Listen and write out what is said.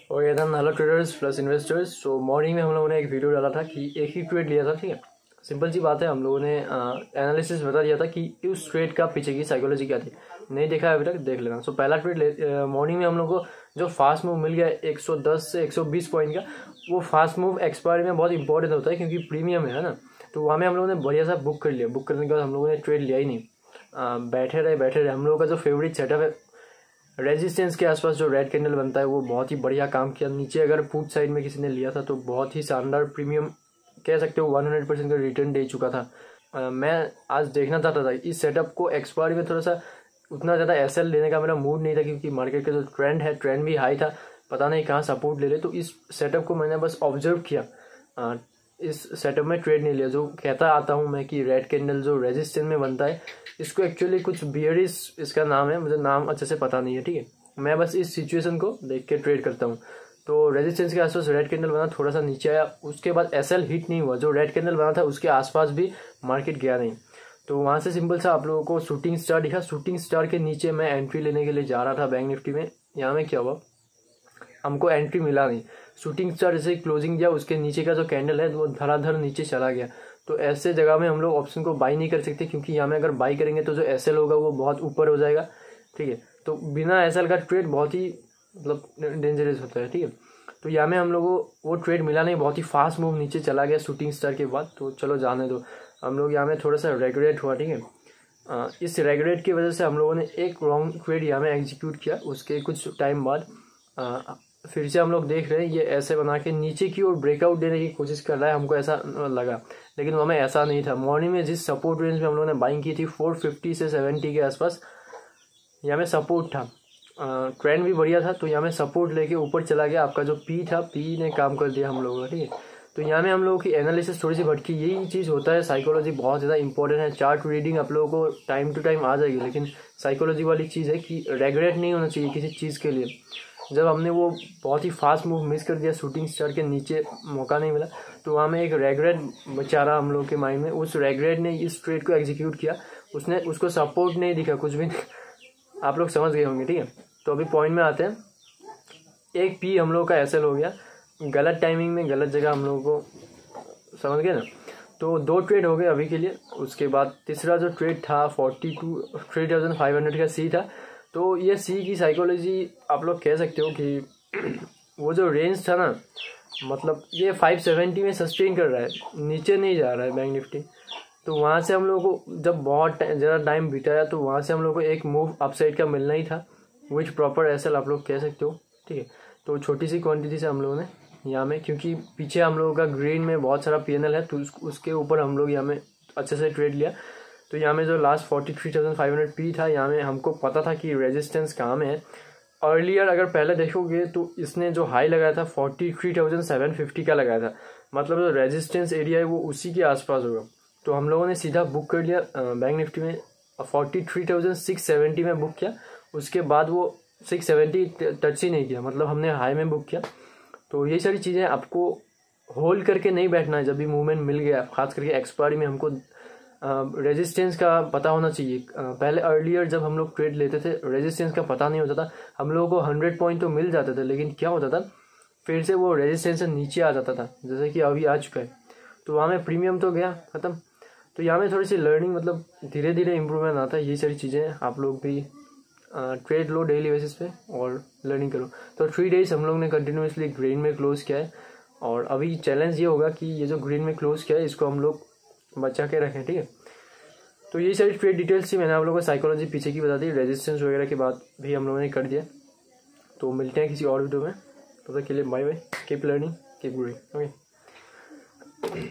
और ये था हेलो ट्रेडर्स प्लस इन्वेस्टर्स। सो मॉर्निंग में हम लोगों ने एक वीडियो डाला था कि एक ही ट्रेड लिया था, ठीक है। सिंपल सी बात है, हम लोगों ने एनालिसिस बता दिया था कि उस ट्रेड का पीछे की साइकोलॉजी क्या थी। नहीं देखा है अभी तक, देख लेना। सो पहला ट्रेड मॉर्निंग में हम लोग को जो फास्ट मूव मिल गया 110 से 120 पॉइंट का, वो फास्ट मूव एक्सपायरी में बहुत इंपॉर्टेंट होता है क्योंकि प्रीमियम है ना। तो वहाँ में हम लोगों ने बढ़िया सा बुक कर लिया। बुक करने के बाद हम लोगों ने ट्रेड लिया ही नहीं, बैठे रहे। हम लोगों का जो फेवरेट सेटअप है, रेजिस्टेंस के आसपास जो रेड कैंडल बनता है, वो बहुत ही बढ़िया काम किया। नीचे अगर पुट साइड में किसी ने लिया था तो बहुत ही शानदार प्रीमियम कह सकते हो 100% का रिटर्न दे चुका था। मैं आज देखना चाहता था इस सेटअप को। एक्सपायरी में थोड़ा सा उतना ज़्यादा एसएल लेने का मेरा मूड नहीं था क्योंकि मार्केट का जो ट्रेंड है, ट्रेंड भी हाई था, पता नहीं कहाँ सपोर्ट ले ले। तो इस सेटअप को मैंने बस ऑब्जर्व किया, इस सेटअप में ट्रेड नहीं लिया। जो कहता आता हूँ मैं कि रेड कैंडल जो रेजिस्टेंस में बनता है, इसको एक्चुअली कुछ बियरिश इसका नाम है, मुझे नाम अच्छे से पता नहीं है, ठीक है। मैं बस इस सिचुएशन को देख के ट्रेड करता हूँ। तो रेजिस्टेंस के आसपास रेड कैंडल बना, थोड़ा सा नीचे आया, उसके बाद एसएल हिट नहीं हुआ। जो रेड कैंडल बना था उसके आसपास भी मार्केट गया नहीं। तो वहाँ से सिंपल सा आप लोगों को शूटिंग स्टार दिखा। शूटिंग स्टार के नीचे मैं एंट्री लेने के लिए जा रहा था बैंक निफ्टी में। यहाँ में क्या हुआ, हमको एंट्री मिला नहीं। शूटिंग स्टार जैसे क्लोजिंग दिया, उसके नीचे का जो कैंडल है वो धड़ाधड़ नीचे चला गया। तो ऐसे जगह में हम लोग ऑप्शन को बाई नहीं कर सकते क्योंकि यहाँ में अगर बाई करेंगे तो जो एसएल होगा वो बहुत ऊपर हो जाएगा, ठीक है। तो बिना एसएल का ट्रेड बहुत ही मतलब डेंजरस होता है, ठीक है। तो यहाँ में हम लोगों को वो ट्रेड मिला नहीं, बहुत ही फास्ट मूव नीचे चला गया शूटिंग स्टार के बाद। तो चलो जाने दो, हम लोग यहाँ में थोड़ा सा रेगुलेट हुआ, ठीक है। इस रेगुलेट की वजह से हम लोगों ने एक रॉन्ग ट्रेड यहाँ में एग्जीक्यूट किया। उसके कुछ टाइम बाद फिर से हम लोग देख रहे हैं ये ऐसे बना के नीचे की ओर ब्रेकआउट देने की कोशिश कर रहा है, हमको ऐसा लगा। लेकिन हमें ऐसा नहीं था। मॉर्निंग में जिस सपोर्ट रेंज में हम लोगों ने बाइंग की थी 450 से 70 के आसपास, यहाँ में सपोर्ट था। ट्रेंड भी बढ़िया था, तो यहाँ में सपोर्ट लेके ऊपर चला गया। आपका जो पी था, पी ने काम कर दिया हम लोगों का, ठीक है। तो यहाँ में हम लोगों की एनालिसिस थोड़ी सी भटकी। यही चीज़ होता है, साइकोलॉजी बहुत ज़्यादा इंपॉर्टेंट है। चार्ट रीडिंग आप लोगों को टाइम टू टाइम आ जाएगी, लेकिन साइकोलॉजी वाली चीज़ है कि रेगुलेट नहीं होना चाहिए किसी चीज़ के लिए। जब हमने वो बहुत ही फास्ट मूव मिस कर दिया, शूटिंग स्टार के नीचे मौका नहीं मिला, तो वहाँ में एक रेगरेट बचा रहा हम लोग के माइंड में। उस रेगरेट ने इस ट्रेड को एग्जीक्यूट किया। उसने उसको सपोर्ट नहीं दिखा, कुछ भी नहीं। आप लोग समझ गए होंगे, ठीक है। तो अभी पॉइंट में आते हैं। एक पी हम लोग का एसएल हो गया, गलत टाइमिंग में गलत जगह हम लोगों को, समझ गए ना। तो 2 ट्रेड हो गए अभी के लिए। उसके बाद तीसरा जो ट्रेड था 42,500 का सी था। तो ये सी की साइकोलॉजी आप लोग कह सकते हो कि वो जो रेंज था ना, मतलब ये 570 में सस्टेन कर रहा है, नीचे नहीं जा रहा है बैंक निफ्टी। तो वहाँ से हम लोगों को जब बहुत ज़्यादा टाइम बिताया, तो वहाँ से हम लोग को एक मूव अपसाइड का मिलना ही था, विच प्रॉपर एसएल आप लोग कह सकते हो, ठीक है। तो छोटी सी क्वांटिटी से हम लोगों ने यहाँ में, क्योंकि पीछे हम लोगों का ग्रीन में बहुत सारा पीएनएल है, तो उसके ऊपर हम लोग यहाँ में अच्छे से ट्रेड लिया। तो यहाँ में जो लास्ट 43,500 पी था, यहाँ में हमको पता था कि रेजिस्टेंस कहाँ में है। अर्लियर अगर पहले देखोगे तो इसने जो हाई लगाया था 43,750 का लगाया था, मतलब जो रेजिस्टेंस एरिया है वो उसी के आसपास होगा। तो हम लोगों ने सीधा बुक कर लिया बैंक निफ्टी में, 43,670 में बुक किया। उसके बाद वो 670 टच ही नहीं किया, मतलब हमने हाई में बुक किया। तो ये सारी चीज़ें आपको होल्ड करके नहीं बैठना है। जब भी मूवमेंट मिल गया, खास करके एक्सपायरी में, हमको रेजिस्टेंस का पता होना चाहिए। पहले अर्लियर जब हम लोग ट्रेड लेते थे, रेजिस्टेंस का पता नहीं होता था। हम लोगों को 100 पॉइंट तो मिल जाते थे, लेकिन क्या होता था, फिर से वो रेजिस्टेंस से नीचे आ जाता था, जैसे कि अभी आ चुका है। तो वहाँ में प्रीमियम तो गया खत्म। तो यहाँ में थोड़ी सी लर्निंग, मतलब धीरे धीरे इम्प्रूवमेंट आता है। ये सारी चीज़ें आप लोग भी ट्रेड लो डेली बेसिस पे और लर्निंग करो। तो 3 डेज हम लोग ने कंटिन्यूसली ग्रीन में क्लोज किया है, और अभी चैलेंज ये होगा कि ये जो ग्रीन में क्लोज किया है इसको हम लोग बचा के रखें, ठीक है। तो ये सारी ट्रेड डिटेल्स थी, मैंने आप लोगों को साइकोलॉजी पीछे की बता दी। रेजिस्टेंस वगैरह के बाद भी हम लोगों ने कर दिया। तो मिलते हैं किसी और वीडियो में, तब तक के लिए bye bye, keep learning, keep growing, okay.